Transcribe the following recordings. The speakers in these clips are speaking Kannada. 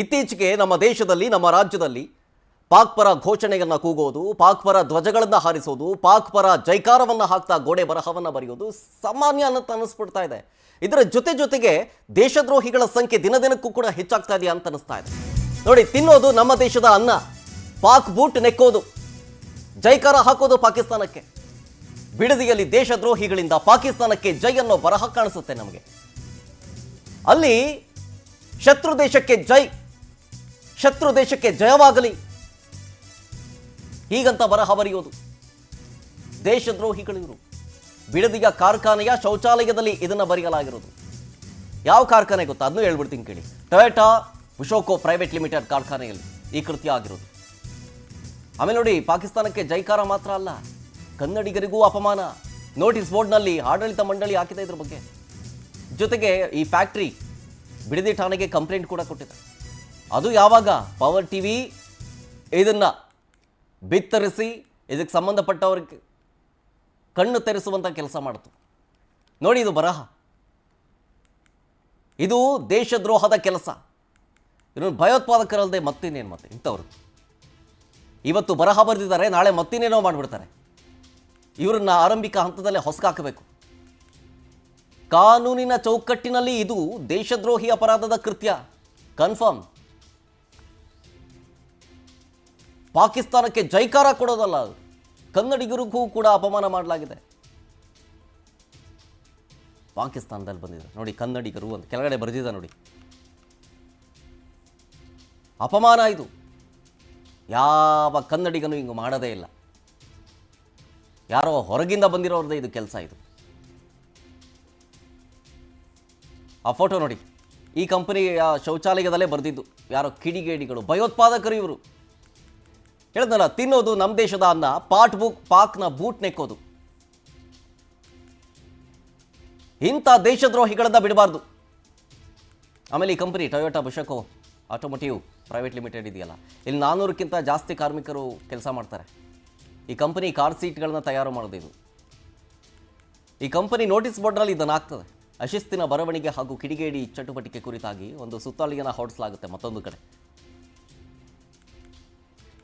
ಇತ್ತೀಚೆಗೆ ನಮ್ಮ ದೇಶದಲ್ಲಿ ನಮ್ಮ ರಾಜ್ಯದಲ್ಲಿ ಪಾಕ್ ಪರ ಘೋಷಣೆಯನ್ನು ಕೂಗೋದು, ಪಾಕ್ ಪರ ಧ್ವಜಗಳನ್ನು ಹಾರಿಸೋದು, ಪಾಕ್ ಪರ ಜೈಕಾರವನ್ನು ಹಾಕ್ತಾ ಗೋಡೆ ಬರಹವನ್ನು ಬರೆಯೋದು ಸಾಮಾನ್ಯ ಅಂತ ಅನಿಸ್ಬಿಡ್ತಾ ಇದೆ. ಇದರ ಜೊತೆಗೆ ದೇಶದ್ರೋಹಿಗಳ ಸಂಖ್ಯೆ ದಿನದಿನಕ್ಕೂ ಕೂಡ ಹೆಚ್ಚಾಗ್ತಾ ಇದೆ ಅಂತ ಅನಿಸ್ತಾ ಇದೆ. ನೋಡಿ, ತಿನ್ನೋದು ನಮ್ಮ ದೇಶದ ಅನ್ನ, ಪಾಕ್ ಬೂಟ್ ನೆಕ್ಕೋದು, ಜೈಕಾರ ಹಾಕೋದು ಪಾಕಿಸ್ತಾನಕ್ಕೆ. ಬಿಡದಿಯಲ್ಲಿ ದೇಶದ್ರೋಹಿಗಳಿಂದ ಪಾಕಿಸ್ತಾನಕ್ಕೆ ಜೈ ಅನ್ನೋ ಬರಹ ಕಾಣಿಸುತ್ತೆ ನಮಗೆ. ಅಲ್ಲಿ ಶತ್ರು ದೇಶಕ್ಕೆ ಜೈ, ಶತ್ರು ದೇಶಕ್ಕೆ ಜಯವಾಗಲಿ ಹೀಗಂತ ಬರಹ ಬರೆಯೋದು ದೇಶದ್ರೋಹಿಗಳಿವರು. ಬಿಡದಿಯ ಕಾರ್ಖಾನೆಯ ಶೌಚಾಲಯದಲ್ಲಿ ಇದನ್ನು ಬರೆಯಲಾಗಿರೋದು. ಯಾವ ಕಾರ್ಖಾನೆ ಗೊತ್ತಾ? ಅದನ್ನು ಹೇಳ್ಬಿಡ್ತೀನಿ ಕೇಳಿ. ಟೊಯೋಟಾ ಬುಶೋಕೋ ಪ್ರೈವೇಟ್ ಲಿಮಿಟೆಡ್ ಕಾರ್ಖಾನೆಯಲ್ಲಿ ಈ ಕೃತ್ಯ ಆಗಿರೋದು. ಆಮೇಲೆ ನೋಡಿ, ಪಾಕಿಸ್ತಾನಕ್ಕೆ ಜೈಕಾರ ಮಾತ್ರ ಅಲ್ಲ, ಕನ್ನಡಿಗರಿಗೂ ಅಪಮಾನ. ನೋಟಿಸ್ ಬೋರ್ಡ್ನಲ್ಲಿ ಆಡಳಿತ ಮಂಡಳಿ ಹಾಕಿದೆ ಇದ್ರ ಬಗ್ಗೆ. ಜೊತೆಗೆ ಈ ಫ್ಯಾಕ್ಟ್ರಿ ಬಿಡದಿ ಠಾಣೆಗೆ ಕಂಪ್ಲೇಂಟ್ ಕೂಡ ಕೊಟ್ಟಿದೆ. ಅದು ಯಾವಾಗ? ಪವರ್ ಟಿವಿ ಇದನ್ನು ಬಿತ್ತರಿಸಿ ಇದಕ್ಕೆ ಸಂಬಂಧಪಟ್ಟವ್ರಿಗೆ ಕಣ್ಣು ತೆರೆಸುವಂಥ ಕೆಲಸ ಮಾಡಿತು. ನೋಡಿ, ಇದು ಬರಹ, ಇದು ದೇಶದ್ರೋಹದ ಕೆಲಸ. ಇದನ್ನು ಭಯೋತ್ಪಾದಕರಲ್ಲದೆ ಮತ್ತಿನ್ನೇನು ಮತ್ತೆ ಇಂಥವ್ರು ಇವತ್ತು ಬರಹ ಬರೆದಿದ್ದಾರೆ, ನಾಳೆ ಮತ್ತಿನ್ನೇನೋ ಮಾಡಿಬಿಡ್ತಾರೆ. ಇವರನ್ನ ಆರಂಭಿಕ ಹಂತದಲ್ಲೇ ಹೊಸಗಾಕಬೇಕು. ಕಾನೂನಿನ ಚೌಕಟ್ಟಿನಲ್ಲಿ ಇದು ದೇಶದ್ರೋಹಿ ಅಪರಾಧದ ಕೃತ್ಯ ಕನ್ಫರ್ಮ್. ಪಾಕಿಸ್ತಾನಕ್ಕೆ ಜೈಕಾರ ಕೊಡೋದಲ್ಲ, ಕನ್ನಡಿಗರಿಗೂ ಕೂಡ ಅಪಮಾನ ಮಾಡಲಾಗಿದೆ. ಪಾಕಿಸ್ತಾನದಲ್ಲಿ ಬಂದಿದೆ ನೋಡಿ, ಕನ್ನಡಿಗರು ಅಂತ ಕೆಳಗಡೆ ಬರೆದಿದೆ ನೋಡಿ. ಅಪಮಾನ ಇದು. ಯಾವ ಕನ್ನಡಿಗನು ಹಿಂಗೆ ಮಾಡೋದೇ ಇಲ್ಲ. ಯಾರೋ ಹೊರಗಿಂದ ಬಂದಿರೋರದೇ ಇದು ಕೆಲಸ. ಇದು ಆ ಫೋಟೋ ನೋಡಿ, ಈ ಕಂಪನಿಯ ಶೌಚಾಲಯದಲ್ಲೇ ಬರೆದಿದ್ದು ಯಾರೋ ಕಿಡಿಗೇಡಿಗಳು, ಭಯೋತ್ಪಾದಕರು ಇವರು. ಹೇಳಿದ್ನಲ್ಲ, ತಿನ್ನೋದು ನಮ್ಮ ದೇಶದ ಅನ್ನ, ಪಾಕ್ನ ಬೂಟ್ ನೆಕ್ಕೋದು. ಇಂಥ ದೇಶದ್ರೋಹಿಗಳನ್ನ ಬಿಡಬಾರ್ದು. ಆಮೇಲೆ ಈ company Toyota Boshoku automotive private limited ಇದೆಯಲ್ಲ, ಇಲ್ಲಿ 400ಕ್ಕಿಂತ ಜಾಸ್ತಿ ಕಾರ್ಮಿಕರು ಕೆಲಸ ಮಾಡ್ತಾರೆ. ಈ ಕಂಪನಿ ಕಾರ್ ಸೀಟ್ಗಳನ್ನ ತಯಾರು ಮಾಡೋದು ಇದು. ಈ ಕಂಪನಿ ನೋಟಿಸ್ ಬೋರ್ಡ್ನಲ್ಲಿ ಇದನ್ನು ಹಾಕ್ತದೆ. ಅಶಿಸ್ತಿನ ಬರವಣಿಗೆ ಹಾಗೂ ಕಿಡಿಗೇಡಿ ಚಟುವಟಿಕೆ ಕುರಿತಾಗಿ ಒಂದು ಸುತ್ತೋಲೆಯನ್ನು ಹೊರಡಿಸಲಾಗುತ್ತೆ ಮತ್ತೊಂದು ಕಡೆ.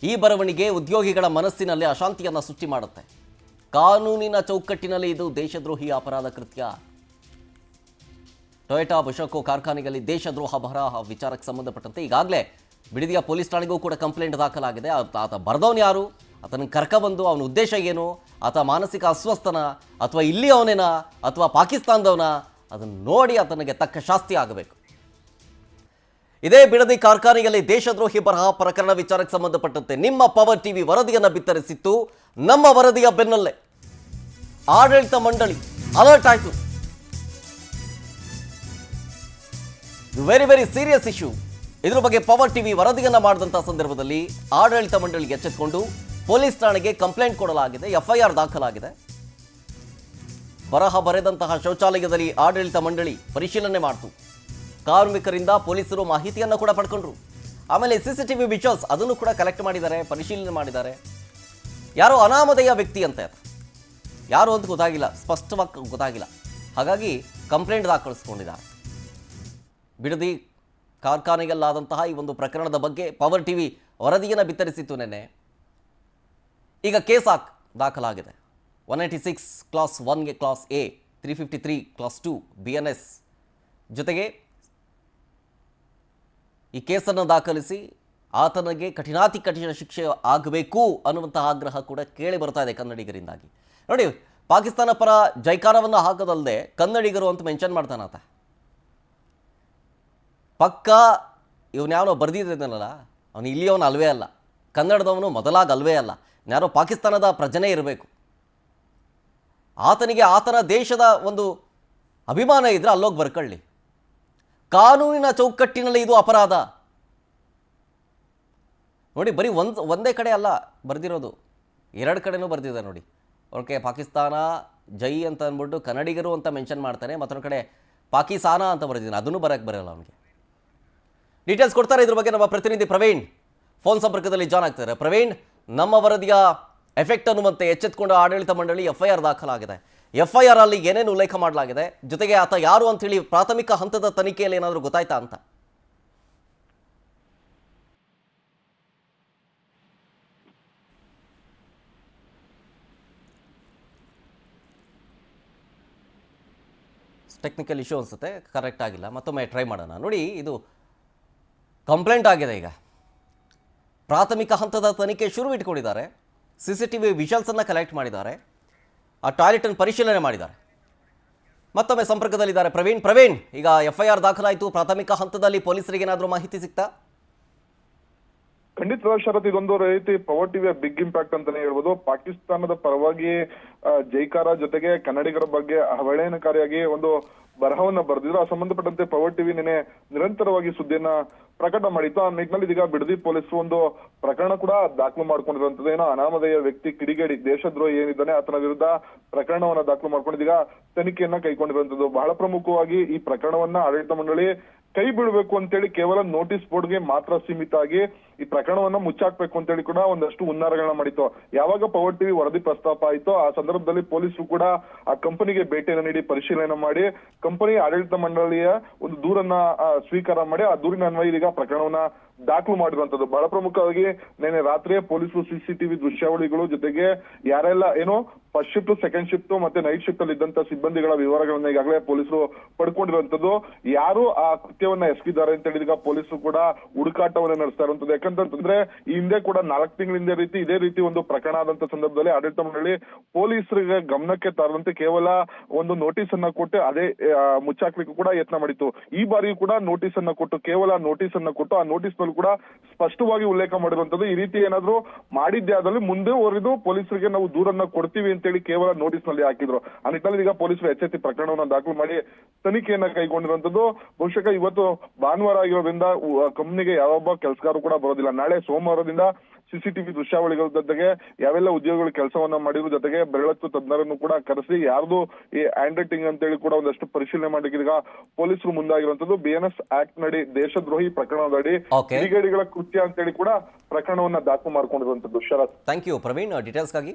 ಈ ಬರವಣಿಗೆ ಉದ್ಯೋಗಿಗಳ ಮನಸ್ಸಿನಲ್ಲಿ ಅಶಾಂತಿಯನ್ನು ಸೃಷ್ಟಿ ಮಾಡುತ್ತೆ. ಕಾನೂನಿನ ಚೌಕಟ್ಟಿನಲ್ಲಿ ಇದು ದೇಶದ್ರೋಹಿ ಅಪರಾಧ ಕೃತ್ಯ. ಟೊಯೋಟಾ ಬುಶೋಕೋ ಕಾರ್ಖಾನೆಯಲ್ಲಿ ದೇಶದ್ರೋಹ ಬರಹ ವಿಚಾರಕ್ಕೆ ಸಂಬಂಧಪಟ್ಟಂತೆ ಈಗಾಗಲೇ ಬಿಡದಿಯ ಪೊಲೀಸ್ ಠಾಣೆಗೂ ಕೂಡ ಕಂಪ್ಲೇಂಟ್ ದಾಖಲಾಗಿದೆ. ಆತ ಬರೆದವನು ಯಾರು, ಆತನ ಕರ್ಕೊಬಂದು ಅವನ ಉದ್ದೇಶ ಏನು, ಆತ ಮಾನಸಿಕ ಅಸ್ವಸ್ಥನ ಅಥವಾ ಇಲ್ಲಿ ಅವನೇನ ಅಥವಾ ಪಾಕಿಸ್ತಾನದವನ, ಅದನ್ನು ನೋಡಿ ಆತನಿಗೆ ತಕ್ಕ ಶಾಸ್ತಿ ಆಗಬೇಕು. ಇದೇ ಬಿಡದಿ ಕಾರ್ಖಾನೆಯಲ್ಲಿ ದೇಶದ್ರೋಹಿ ಬರಹ ಪ್ರಕರಣ ವಿಚಾರಕ್ಕೆ ಸಂಬಂಧಪಟ್ಟಂತೆ ನಿಮ್ಮ ಪವರ್ ಟಿವಿ ವರದಿಯನ್ನು ಬಿತ್ತರಿಸಿತ್ತು. ನಮ್ಮ ವರದಿಯ ಬೆನ್ನಲ್ಲೇ ಆಡಳಿತ ಮಂಡಳಿ ಅಲರ್ಟ್ ಆಯಿತು. Very very serious issue. ಇದ್ರ ಬಗ್ಗೆ ಪವರ್ ಟಿವಿ ವರದಿಯನ್ನು ಮಾಡಿದಂಥ ಸಂದರ್ಭದಲ್ಲಿ ಆಡಳಿತ ಮಂಡಳಿಗೆ ಎಚ್ಚೆತ್ತುಕೊಂಡು ಪೊಲೀಸ್ ಠಾಣೆಗೆ ಕಂಪ್ಲೇಂಟ್ ಕೊಡಲಾಗಿದೆ, FIR ದಾಖಲಾಗಿದೆ. ಬರಹ ಬರೆದಂತಹ ಶೌಚಾಲಯದಲ್ಲಿ ಆಡಳಿತ ಮಂಡಳಿ ಪರಿಶೀಲನೆ ಮಾಡಿತು. ಕಾರ್ಮಿಕರಿಂದ ಪೊಲೀಸರು ಮಾಹಿತಿಯನ್ನು ಕೂಡ ಪಡ್ಕೊಂಡ್ರು. ಆಮೇಲೆ CCTV ವಿಜುವಲ್ಸ್ ಅದನ್ನು ಕೂಡ ಕಲೆಕ್ಟ್ ಮಾಡಿದ್ದಾರೆ, ಪರಿಶೀಲನೆ ಮಾಡಿದ್ದಾರೆ. ಯಾರೋ ಅನಾಮಧೇಯ ವ್ಯಕ್ತಿ ಅಂತ, ಯಾರು ಅಂತ ಗೊತ್ತಾಗಿಲ್ಲ, ಸ್ಪಷ್ಟವಾಗಿ ಗೊತ್ತಾಗಿಲ್ಲ. ಹಾಗಾಗಿ ಕಂಪ್ಲೇಂಟ್ ದಾಖಲಿಸ್ಕೊಂಡಿದ್ದಾರೆ. ಬಿಡದಿ ಕಾರ್ಖಾನೆಯಲ್ಲಾದಂತಹ ಈ ಒಂದು ಪ್ರಕರಣದ ಬಗ್ಗೆ ಪವರ್ ಟಿವಿ ವರದಿಯನ್ನು ಬಿತ್ತರಿಸಿತ್ತು ನೆನ್ನೆ. ಈಗ ಕೇಸ್ ದಾಖಲಾಗಿದೆ. 196 ಕ್ಲಾಸ್ 1ಗೆ ಕ್ಲಾಸ್ A, 353 ಕ್ಲಾಸ್ 2 BNS. ಜೊತೆಗೆ ಈ ಕೇಸನ್ನು ದಾಖಲಿಸಿ ಆತನಿಗೆ ಕಠಿಣಾತಿ ಕಠಿಣ ಶಿಕ್ಷೆ ಆಗಬೇಕು ಅನ್ನುವಂತಹ ಆಗ್ರಹ ಕೂಡ ಕೇಳಿ ಬರ್ತಾ ಇದೆ ಕನ್ನಡಿಗರಿಂದಾಗಿ. ನೋಡಿ, ಪಾಕಿಸ್ತಾನ ಪರ ಜೈಕಾರವನ್ನು ಹಾಕೋದಲ್ಲದೆ ಕನ್ನಡಿಗರು ಅಂತ ಮೆನ್ಷನ್ ಮಾಡ್ತಾನೆ ಆತ. ಪಕ್ಕ ಇವನ್ಯಾವನೋ ಬರೆದಿದ್ದಾನಲ್ಲ, ಅವನು ಇಲ್ಲಿಯವನು ಅಲ್ವೇ ಅಲ್ಲ, ಕನ್ನಡದವನು ಮೊದಲಾಗಿ ಅಲ್ವೇ ಅಲ್ಲ, ಯಾರೋ ಪಾಕಿಸ್ತಾನದ ಪ್ರಜೆನೇ ಇರಬೇಕು. ಆತನಿಗೆ ಆತನ ದೇಶದ ಒಂದು ಅಭಿಮಾನ ಇದ್ರೆ ಅಲ್ಲೋಗಿ ಬರ್ಕೊಳ್ಳಿ. ಕಾನೂನಿನ ಚೌಕಟ್ಟಿನಲ್ಲಿ ಇದು ಅಪರಾಧ. ನೋಡಿ, ಬರೀ ಒಂದೇ ಕಡೆ ಅಲ್ಲ ಬರೆದಿರೋದು, 2 ಕಡೆನೂ ಬರೆದಿದೆ ನೋಡಿ. ಓಕೆ, ಪಾಕಿಸ್ತಾನ ಜೈ ಅಂತ ಅಂದ್ಬಿಟ್ಟು ಕನ್ನಡಿಗರು ಅಂತ ಮೆನ್ಷನ್ ಮಾಡ್ತಾನೆ, ಮತ್ತೊಂದು ಕಡೆ ಪಾಕಿಸ್ತಾನ ಅಂತ ಬರೆದಿದ್ದಾನೆ, ಅದನ್ನು ಬರೋಕ್ಕೆ ಬರೋಲ್ಲ ಅವನಿಗೆ. ಡೀಟೇಲ್ಸ್ ಕೊಡ್ತಾರೆ ಇದ್ರ ಬಗ್ಗೆ ನಮ್ಮ ಪ್ರತಿನಿಧಿ ಪ್ರವೀಣ್ ಫೋನ್ ಸಂಪರ್ಕದಲ್ಲಿ ಜಾಯ್ನ್ ಆಗ್ತಾರೆ. ಪ್ರವೀಣ್, ನಮ್ಮ ವರದಿಯ ಎಫೆಕ್ಟ್ ಅನ್ನುವಂತೆ ಎಚ್ಚೆತ್ತುಕೊಂಡ ಆಡಳಿತ ಮಂಡಳಿ FIR ದಾಖಲಾಗಿದೆ. FIR ಅಲ್ಲಿ ಏನೇನು ಉಲ್ಲೇಖ ಮಾಡಲಾಗಿದೆ, ಜೊತೆಗೆ ಆತ ಯಾರು ಅಂತ ಹೇಳಿ ಪ್ರಾಥಮಿಕ ಹಂತದ ತನಿಖೆಯಲ್ಲಿ ಏನಾದರೂ ಗೊತ್ತಾಯ್ತಾ ಅಂತ? ಟೆಕ್ನಿಕಲ್ ಇಶ್ಯೂ ಅನಿಸುತ್ತೆ, ಕರೆಕ್ಟ್ ಆಗಿಲ್ಲ. ಮತ್ತೊಮ್ಮೆ ಟ್ರೈ ಮಾಡೋಣ. ನೋಡಿ, ಇದು ಕಂಪ್ಲೇಂಟ್ ಆಗಿದೆ. ಈಗ ಪ್ರಾಥಮಿಕ ಹಂತದ ತನಿಖೆ ಶುರು ಇಟ್ಕೊಂಡಿದ್ದಾರೆ. CCTV ವಿಜುವಲ್ಸನ್ನು ಕಲೆಕ್ಟ್ ಮಾಡಿದ್ದಾರೆ. ಆ ಟಾಯ್ಲೆಟನ್ನು ಪರಿಶೀಲನೆ ಮಾಡಿದ್ದಾರೆ. ಮತ್ತೊಮ್ಮೆ ಸಂಪರ್ಕದಲ್ಲಿದ್ದಾರೆ ಪ್ರವೀಣ್, ಈಗ FIR ದಾಖಲಾಯಿತು. ಪ್ರಾಥಮಿಕ ಹಂತದಲ್ಲಿ ಪೊಲೀಸರಿಗೆ ಏನಾದರೂ ಮಾಹಿತಿ ಸಿಗ್ತಾ? ಖಂಡಿತವಾಗಿ ಶರತ್, ಇದೊಂದು ರೀತಿ ಪವರ್ ಟಿವಿಯ ಬಿಗ್ ಇಂಪ್ಯಾಕ್ಟ್ ಅಂತಾನೆ ಹೇಳ್ಬೋದು. ಪಾಕಿಸ್ತಾನದ ಪರವಾಗಿ ಜೈಕಾರ ಜೊತೆಗೆ ಕನ್ನಡಿಗರ ಬಗ್ಗೆ ಅವಹೇಳನಕಾರಿಯಾಗಿ ಒಂದು ಬರಹವನ್ನ ಬರೆದಿದ್ರು. ಆ ಸಂಬಂಧಪಟ್ಟಂತೆ ಪವರ್ ಟಿವಿ ನಿನ್ನೆ ನಿರಂತರವಾಗಿ ಸುದ್ದಿಯನ್ನ ಪ್ರಕಟ ಮಾಡಿತ್ತು. ಆ ನಿಟ್ಟಿನಲ್ಲಿ ಇದೀಗ ಬಿಡದಿ ಪೊಲೀಸರು ಒಂದು ಪ್ರಕರಣ ಕೂಡ ದಾಖಲು ಮಾಡ್ಕೊಂಡಿರುವಂತದ್ದು. ಏನೋ ಅನಾಮಧೇಯ ವ್ಯಕ್ತಿ ಕಿಡಿಗೇಡಿ ದೇಶದ್ರೋಹಿ ಏನಿದ್ದಾನೆ ಆತನ ವಿರುದ್ಧ ಪ್ರಕರಣವನ್ನ ದಾಖಲು ಮಾಡ್ಕೊಂಡಿದ್ದೀಗ ತನಿಖೆಯನ್ನ ಕೈಗೊಂಡಿರುವಂತದ್ದು. ಬಹಳ ಪ್ರಮುಖವಾಗಿ ಈ ಪ್ರಕರಣವನ್ನ ಆಡಳಿತ ಮಂಡಳಿ ಕೈ ಬಿಡಬೇಕು ಅಂತೇಳಿ ಕೇವಲ ನೋಟಿಸ್ ಬೋರ್ಡ್ಗೆ ಮಾತ್ರ ಸೀಮಿತ ಆಗಿ ಈ ಪ್ರಕರಣವನ್ನ ಮುಚ್ಚಾಕ್ಬೇಕು ಅಂತೇಳಿ ಕೂಡ ಒಂದಷ್ಟು ಹುನ್ನಾರಗಳನ್ನ ಮಾಡಿತ್ತು. ಯಾವಾಗ ಪವರ್ ಟಿವಿ ವರದಿ ಪ್ರಸ್ತಾಪ ಆಯಿತು ಆ ಸಂದರ್ಭದಲ್ಲಿ ಪೊಲೀಸರು ಕೂಡ ಆ ಕಂಪನಿಗೆ ಭೇಟಿಯನ್ನು ನೀಡಿ ಪರಿಶೀಲನೆ ಮಾಡಿ ಕಂಪನಿ ಆಡಳಿತ ಮಂಡಳಿಯ ಒಂದು ದೂರನ್ನ ಸ್ವೀಕಾರ ಮಾಡಿ ಆ ದೂರಿನ ಅನ್ವಯ ಈಗ ಪ್ರಕರಣವನ್ನ ದಾಖಲು ಮಾಡಿರುವಂತದ್ದು. ಬಹಳ ಪ್ರಮುಖವಾಗಿ ನಿನ್ನೆ ರಾತ್ರಿಯೇ ಪೊಲೀಸರು CCTV ದೃಶ್ಯಾವಳಿಗಳು ಜೊತೆಗೆ ಯಾರೆಲ್ಲ ಏನೋ ಫಸ್ಟ್ ಶಿಫ್ಟ್, ಸೆಕೆಂಡ್ ಶಿಫ್ಟ್ ಮತ್ತೆ ನೈಟ್ ಶಿಫ್ಟ್ ಅಲ್ಲಿ ಇದ್ದಂತ ಸಿಬ್ಬಂದಿಗಳ ವಿವರಗಳನ್ನ ಈಗಾಗಲೇ ಪೊಲೀಸರು ಪಡ್ಕೊಂಡಿರುವಂತದ್ದು. ಯಾರು ಆ ಕೃತ್ಯವನ್ನ ಎಸಗಿದ್ದಾರೆ ಅಂತ ಹೇಳಿದಾಗ ಪೊಲೀಸರು ಕೂಡ ಹುಡುಕಾಟವನ್ನ ನಡೆಸ್ತಾ ಇರುವಂತದ್ದು. ಯಾಕಂತಂದ್ರೆ ಈ ಹಿಂದೆ ಕೂಡ 4 ತಿಂಗಳಿಂದ ಇದೇ ರೀತಿ ಒಂದು ಪ್ರಕರಣ ಆದಂತ ಸಂದರ್ಭದಲ್ಲಿ ಆಡಳಿತ ಮಂಡಳಿ ಪೊಲೀಸರಿಗೆ ಗಮನಕ್ಕೆ ತರದಂತೆ ಕೇವಲ ಒಂದು ನೋಟಿಸ್ ಅನ್ನ ಕೊಟ್ಟು ಅದೇ ಮುಚ್ಚಾಕ್ಲಿಕ್ಕೂ ಕೂಡ ಯತ್ನ ಮಾಡಿತ್ತು. ಈ ಬಾರಿಯೂ ಕೂಡ ನೋಟಿಸ್ ಅನ್ನ ಕೊಟ್ಟು ಕೇವಲ ನೋಟಿಸ್ ಅನ್ನ ಕೊಟ್ಟು ಆ ನೋಟಿಸ್ ನಲ್ಲಿ ಕೂಡ ಸ್ಪಷ್ಟವಾಗಿ ಉಲ್ಲೇಖ ಮಾಡಿರುವಂತದ್ದು. ಈ ರೀತಿ ಏನಾದ್ರು ಮಾಡಿದ್ದೆ ಆದಲ್ಲಿ ಮುಂದೆ ವರೆದು ಪೊಲೀಸರಿಗೆ ನಾವು ದೂರನ್ನ ಕೊಡ್ತೀವಿ ಅಂತೇಳಿ ಕೇವಲ ನೋಟಿಸ್ ನಲ್ಲಿ ಹಾಕಿದ್ರು. ಆ ನಿಟ್ಟಿನಲ್ಲಿ ಈಗ ಪೊಲೀಸರು ಎಚ್ಚೆತ್ತಿ ಪ್ರಕರಣವನ್ನ ದಾಖಲು ಮಾಡಿ ತನಿಖೆಯನ್ನ ಕೈಗೊಂಡಿರುವಂತದ್ದು. ಬಹುಶಃ ಇವತ್ತು ಭಾನುವಾರ ಆಗಿರೋದ್ರಿಂದ ಕಂಪ್ನಿಗೆ ಯಾವೊಬ್ಬ ಕೆಲಸಗಾರರು ಕೂಡ ಬರೋದಿಲ್ಲ. ನಾಳೆ ಸೋಮವಾರದಿಂದ CCTV ದೃಶ್ಯಾವಳಿಗಳ ಜೊತೆಗೆ ಯಾವೆಲ್ಲ ಉದ್ಯೋಗಿಗಳು ಕೆಲಸವನ್ನ ಮಾಡಿದ್ರು ಜೊತೆಗೆ ಬೆರಳಚ್ಚು ತಜ್ಞರನ್ನು ಕೂಡ ಕರೆಸಿ ಯಾರ್ದು ಈ ಹ್ಯಾಂಡ್ ರೈಟಿಂಗ್ ಅಂತೇಳಿ ಕೂಡ ಒಂದಷ್ಟು ಪರಿಶೀಲನೆ ಮಾಡಲಿಕ್ಕೆ ಈಗ ಪೊಲೀಸರು ಮುಂದಾಗಿರುವಂತದ್ದು. BNS ಆಕ್ಟ್ ನಡಿ ದೇಶದ್ರೋಹಿ ಪ್ರಕರಣದಡಿ ಕಿಡಿಗೇಡಿಗಳ ಕೃತ್ಯ ಅಂತೇಳಿ ಕೂಡ ಪ್ರಕರಣವನ್ನ ದಾಖಲು ಮಾಡ್ಕೊಂಡಿರುವಂತದ್ದು. ಶರತ್, ಥ್ಯಾಂಕ್ ಯು ಪ್ರವೀಣ್ ಡೀಟೇಲ್ಸ್ಗಾಗಿ.